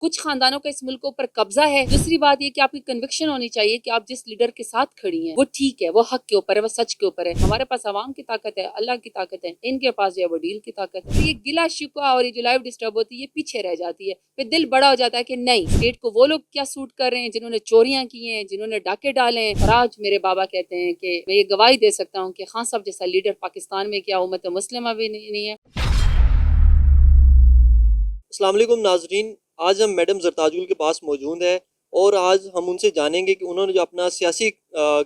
کچھ خاندانوں کا اس ملک کے اوپر قبضہ ہے. دوسری بات یہ کہ آپ کی کنوکشن ہونی چاہیے کہ آپ جس لیڈر کے ساتھ کھڑی ہیں وہ ٹھیک ہے, وہ حق کے اوپر ہے, وہ سچ کے اوپر ہے. ہمارے پاس عوام کی طاقت ہے, اللہ کی طاقت ہے, ان کے پاس جو ہے وہ ڈیل کی طاقت ہے. یہ گلا شکوہ اور یہ جو لائف ڈسٹرب ہوتی ہے یہ پیچھے رہ جاتی ہے. پھر دل بڑا ہو جاتا ہے کہ نہیں, اسٹیٹ کو وہ لوگ کیا سوٹ کر رہے ہیں جنہوں نے چوریاں کی ہیں, جنہوں نے ڈاکے ڈالے ہیں. اور آج میرے بابا کہتے ہیں کہ میں یہ گواہی دے سکتا ہوں کہ خان صاحب جیسا لیڈر پاکستان میں کیا امت مسلمہ بھی نہیں ہے. السلام علیکم ناظرین. آج ہم میڈم زرتاج کے پاس موجود ہیں اور آج ہم ان سے جانیں گے کہ انہوں نے جو اپنا سیاسی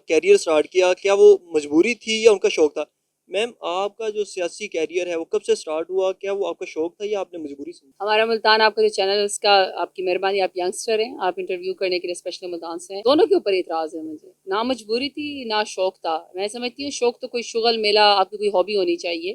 کیریئر سٹارٹ کیا, کیا وہ مجبوری تھی یا ان کا شوق تھا؟ میم, آپ کا جو سیاسی کیریئر ہے وہ کب سے سٹارٹ ہوا؟ کیا وہ آپ کا شوق تھا یا آپ نے مجبوری سے؟ ہمارا ملتان آپ کا جو چینل ہے اس کا آپ کی مہربانی, آپ ینگسٹر ہیں, آپ انٹرویو کرنے کے لیے اسپیشلی ملتان سے ہیں. دونوں کے اوپر اعتراض ہے مجھے. نہ مجبوری تھی نہ شوق تھا. میں سمجھتی ہوں شوق تو کوئی شغل میلہ آپ کی کوئی ہابی ہونی چاہیے.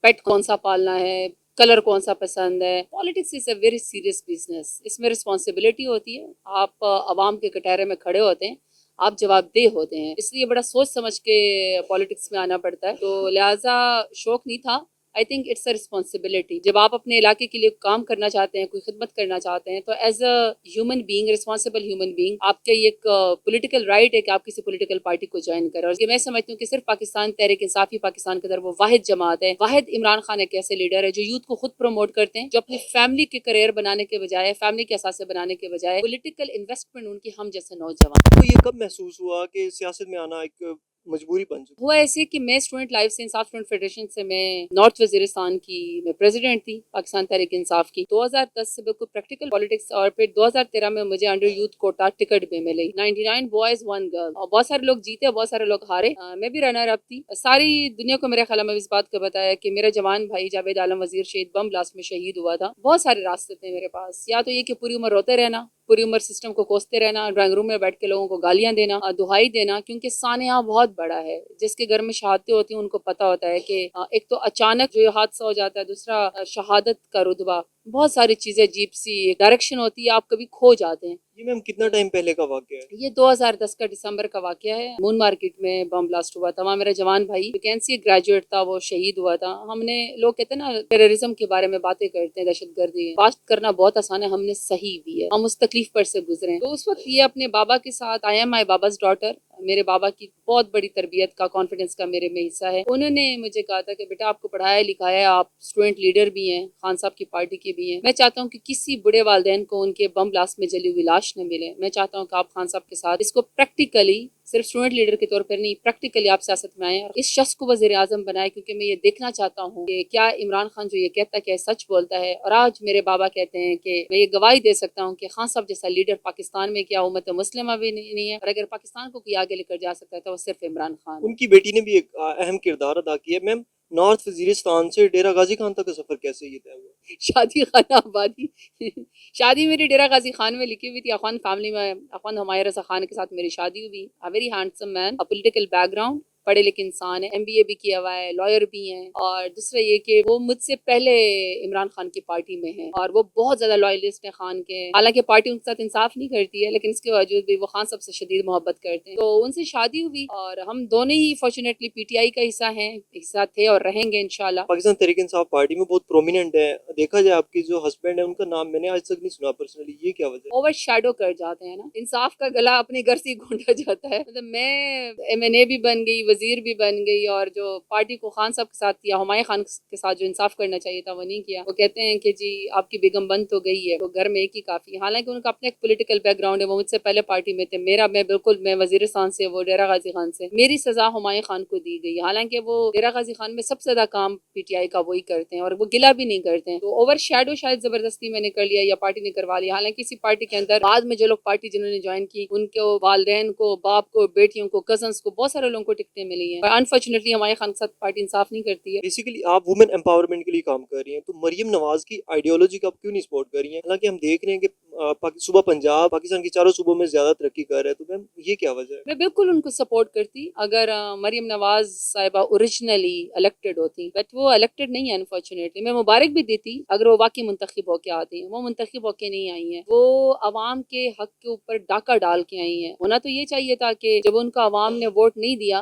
پیٹ کون سا پالنا ہے, کلر کون سا پسند ہے. Politics is a very serious business. اس میں رسپانسبلٹی ہوتی ہے. آپ عوام کے کٹہرے میں کھڑے ہوتے ہیں, آپ جواب دہ ہوتے ہیں, اس لیے بڑا سوچ سمجھ کے پالیٹکس میں آنا پڑتا ہے. تو لہٰذا شوق نہیں تھا. I think it's a responsibility. جب آپ اپنے علاقے کے لیے کام کرنا چاہتے ہیں, کوئی خدمت کرنا چاہتے ہیں, تو as a human being, responsible human being, آپ کا یہ ایک پولیٹیکل رائٹ ہے کہ آپ کسی پولیٹیکل پارٹی کو جوائن کریں. اور میں سمجھتی ہوں کہ صرف پاکستان تحریک انصاف ہی پاکستان کے اندر وہ واحد جماعت ہے, واحد عمران خان ایک ایسے لیڈر ہے جو یوتھ کو خود پروموٹ کرتے ہیں, جو اپنی فیملی کے کریئر بنانے کے بجائے, فیملی کے اثاثے بنانے کے بجائے پولیٹیکل انویسٹمنٹ ان کی ہم جیسے نوجوان. تو یہ کب محسوس ہوا کہ سیاست میں آنا ایک مجبوری بن چکی؟ ہوا ایسے کہ میں اسٹوڈنٹ لائف سے, انصاف اسٹوڈنٹ فیڈریشن سے, میں نارتھ وزیرستان کی میں پریزیڈنٹ تھی پاکستان تحریک انصاف کی. 2010 سے بالکل پریکٹیکل پالیٹکس, اور پھر 2013 میں مجھے انڈر یوتھ کوٹا ٹکٹ بھی ملی. 99 بوائز 1 گرل, اور بہت سارے لوگ جیتے, بہت سارے لوگ ہارے. میں بھی رنر اپ تھی. ساری دنیا کو میرے خیال میں اس بات کا بتایا کہ میرا جوان بھائی جاوید عالم وزیر شہید بم بلاسٹ میں شہید ہوا تھا. بہت سارے راستے تھے میرے پاس. یا تو یہ کہ پوری عمر روتے رہنا, پوری عمر سسٹم کو کوستے رہنا, ڈرائنگ روم میں بیٹھ کے لوگوں کو گالیاں دینا, دہائی دینا, کیونکہ سانحہ بہت بڑا ہے. جس کے گھر میں شہادتیں ہوتی ہیں ان کو پتہ ہوتا ہے کہ ایک تو اچانک جو حادثہ ہو جاتا ہے, دوسرا شہادت کا رتبہ, بہت ساری چیزیں عجیب سی ڈائریکشن ہوتی ہے, آپ کبھی کھو جاتے ہیں. جی میم, کتنا ٹائم پہلے کا واقعہ ہے یہ 2010 کا دسمبر کا واقعہ ہے. مون مارکیٹ میں بم بلاسٹ ہوا تھا. وہاں میرا جوان بھائی ویکینسی گریجویٹ تھا, وہ شہید ہوا تھا. ہم نے, لوگ کہتے ہیں نا ٹیررزم کے بارے میں باتیں کرتے ہیں, دہشت گردی بات کرنا بہت آسان ہے, ہم نے صحیح بھی ہے, ہم اس تکلیف پر سے گزرے ہیں. تو اس وقت یہ اپنے بابا کے ساتھ, آئی ایم مائی باباز ڈاٹر, میرے بابا کی بہت بڑی تربیت کا, کانفیڈنس کا میرے میں حصہ ہے. انہوں نے مجھے کہا تھا کہ بیٹا آپ کو پڑھایا لکھایا ہے, آپ اسٹوڈنٹ لیڈر بھی ہیں, خان صاحب کی پارٹی کے بھی ہیں. میں چاہتا ہوں کہ کسی بڑے والدین کو ان کے بم بلاسٹ میں جلی ہوئی لاش نہ ملے. میں چاہتا ہوں کہ آپ خان صاحب کے ساتھ اس کو پریکٹیکلی, صرف اسٹوڈنٹ لیڈر کے طور پر نہیں, پریکٹیکلی آپ سیاست میں آئیں اور اس شخص کو وزیر اعظم بنائیں, کیونکہ میں یہ دیکھنا چاہتا ہوں کہ کیا عمران خان جو یہ کہتا ہے کہ سچ بولتا ہے. اور آج میرے بابا کہتے ہیں کہ میں یہ گواہی دے سکتا ہوں کہ خان صاحب جیسا لیڈر پاکستان میں کیا امت مسلمہ بھی نہیں ہے, اور اگر پاکستان کو کوئی آگے لے کر جا سکتا ہے تو وہ صرف عمران خان. ان کی بیٹی نے بھی ایک اہم کردار ادا کیا. میم, نارتھ وزیرستان سے ڈیرہ غازی خان تک کا سفر کیسے یہ طے ہوا؟ شادی خانہ آبادی شادی میری ڈیرہ غازی خان میں لکھی ہوئی تھی. اخوان فیملی میں اخوان ہمایہ رضا خان کے ساتھ میری شادی ہوئی. ویری ہینڈسم مین, پولیٹیکل بیک گراؤنڈ, پڑھے لکھے انسان ہے, MBA بھی کیا ہوا ہے, لائر بھی ہیں. اور دوسرا یہ کہ وہ مجھ سے پہلے عمران خان کی پارٹی میں ہیں, اور وہ بہت زیادہ لائلسٹ ہیں خان کے. حالانکہ پارٹی ان کے ساتھ انصاف نہیں کرتی ہے, لیکن اس کے باوجود بھی وہ خان صاحب سے شدید محبت کرتے ہیں. تو ان سے شادی ہوئی, اور ہم دونوں ہی فارچونیٹلی PTI کا حصہ ہیں, حصہ تھے اور رہیں گے انشاءاللہ. پاکستان تحریک انصاف پارٹی میں بہت پرومیننٹ ہے. دیکھا جائے آپ کی جو ہسبینڈ ہے ان کا نام میں نے آج تک نہیں سنا پرسنلی, یہ کیا وجہ؟ اوور شیڈو کر جاتے ہیں نا, انصاف کا گلا اپنے گھر سے گھونٹا جاتا ہے. مطلب میں MNA بھی بن گئی, وزیر بھی بن گئی, اور جو پارٹی کو خان صاحب کے ساتھ یا ہمایہ خان کے ساتھ جو انصاف کرنا چاہیے تھا وہ نہیں کیا. وہ کہتے ہیں کہ جی آپ کی بیگم بند تو گئی ہے, وہ گھر میں ایک ہی کافی ہے. حالانکہ ان کا اپنا ایک پولیٹیکل بیک گراؤنڈ ہے, وہ مجھ سے پہلے پارٹی میں تھے. میں وزیرستان سے, وہ ڈیرہ غازی خان سے. میری سزا ہمایہ خان کو دی گئی, حالانکہ وہ ڈیرہ غازی خان میں سب سے زیادہ کام PTI کا وہی کرتے ہیں, اور وہ گلا بھی نہیں کرتے ہیں. تو اوور شیڈو شاید زبردستی میں نے کر لیا یا پارٹی نے کروا لیا. حالانکہ اسی پارٹی کے اندر بعد میں جو لوگ پارٹی جنہوں نے جوائن کی, ان کے والدین کو, باپ کو, بیٹیوں کو, کزنس کو, بہت سارے لوگوں کو ٹکٹیں ملی ہیں. انفارچونیٹلی ہمایہ خان کے ساتھ پارٹی انصاف نہیں کرتی ہے. بیسیکلی آپ وومن امپاورمنٹ کے لیے کام کر رہی ہیں, تو مریم نواز کی آئیڈیالوجی کا آپ کیوں نہیں سپورٹ کر رہی ہیں؟ حالانکہ ہم دیکھ رہے ہیں کہ صوبہ پنجاب پاکستان کے چاروں صوبوں میں زیادہ ترقی کر رہا ہے, تو میم یہ کیا وجہ ہے؟ میں بالکل ان کو سپورٹ کرتی اگر مریم نواز صاحبہ اوریجنلی الیکٹڈ ہوتی, بٹ وہ الیکٹڈ نہیں ہے انفارچونیٹلی. میں مبارک بھی دیتی اگر وہ واقعی منتخب ہو کے آتی ہیں. وہ منتخب ہو کے نہیں آئی ہیں, وہ عوام کے حق کے اوپر ڈاکہ ڈال کے آئی ہیں. ہونا تو یہ چاہیے تھا کہ جب ان کا عوام نے ووٹ نہیں دیا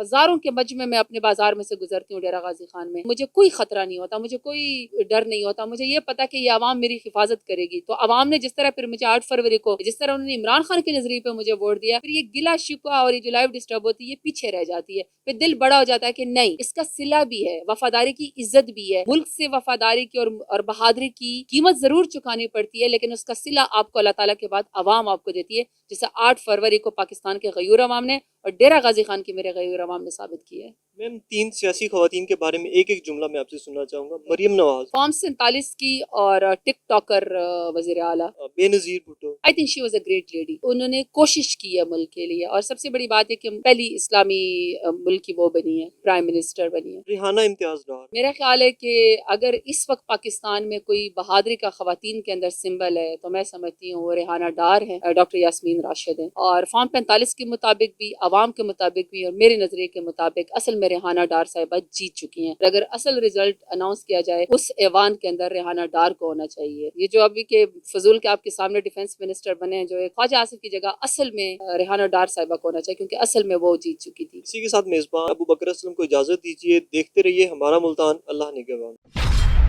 ہزاروں کے مجمع میں اپنے بازار میں سے گزرتی ہوں ڈیرہ غازی خان میں, مجھے کوئی خطرہ نہیں ہوتا, مجھے کوئی ڈر نہیں ہوتا, مجھے یہ پتا کہ یہ عوام میری حفاظت کرے گی. تو عوام نے جس طرح پھر مجھے 8 فروری کو جس طرح انہوں نے عمران خان کے نظریے پہ مجھے ووٹ دیا, پھر یہ گلا شکوہ اور یہ جو لائف ڈسٹرب ہوتی ہے یہ پیچھے رہ جاتی ہے. پھر دل بڑا ہو جاتا ہے کہ نہیں, اس کا صلہ بھی ہے, وفاداری کی عزت بھی ہے, ملک سے وفاداری کی اور بہادری کی قیمت ضرور چکانی پڑتی ہے, لیکن اس کا صلہ آپ کو اللہ تعالیٰ کے بعد عوام آپ کو دیتی ہے, جیسے 8 فروری کو پاکستان کے غیور عوام نے اور ڈیرہ غازی خان کی میرے غیور عوام نے ثابت کی ہے. میم 3 سیاسی خواتین کے بارے میں ایک ایک جملہ میں آپ سے سننا چاہوں گا. مریم نواز, فارم 47 کی اور ٹک ٹاکر وزیر اعلیٰ Benazir Bhutto. I think she was a great lady. انہوں نے کوشش کی ہے ملک کے لیے, اور سب سے بڑی بات ہے کہ پہلی اسلامی ملک کی وہ بنی ہے, پرائم منسٹر بنی ہے. ریحانہ امتیاز ڈار. میرا خیال ہے کہ اگر اس وقت پاکستان میں کوئی بہادری کا خواتین کے اندر سمبل ہے تو میں سمجھتی ہوں وہ ریحانہ ڈار ہے, ڈاکٹر یاسمین راشد ہیں. اور فارم 45 کے مطابق بھی, عوام کے مطابق بھی, اور میرے نظریے کے مطابق اصل میں ریحانہ ڈار صاحبہ جیت چکی ہیں. اگر اصل رزلٹ اناؤنس کیا جائے اس ایوان کے اندر ریحانہ ڈار کو ہونا چاہیے. یہ جو ابھی کے فضول کے آپ کے سامنے ڈیفینس منسٹر بنے ہیں, جو خواجہ آصف کی جگہ اصل میں ریحانہ ڈار صاحبہ کو ہونا چاہیے, کیونکہ اصل میں وہ جیت چکی تھی. اسی کے ساتھ میزبان ابو بکر اسلم کو اجازت دیجیے. دیکھتے رہیے ہمارا ملتان. اللہ نگہبان.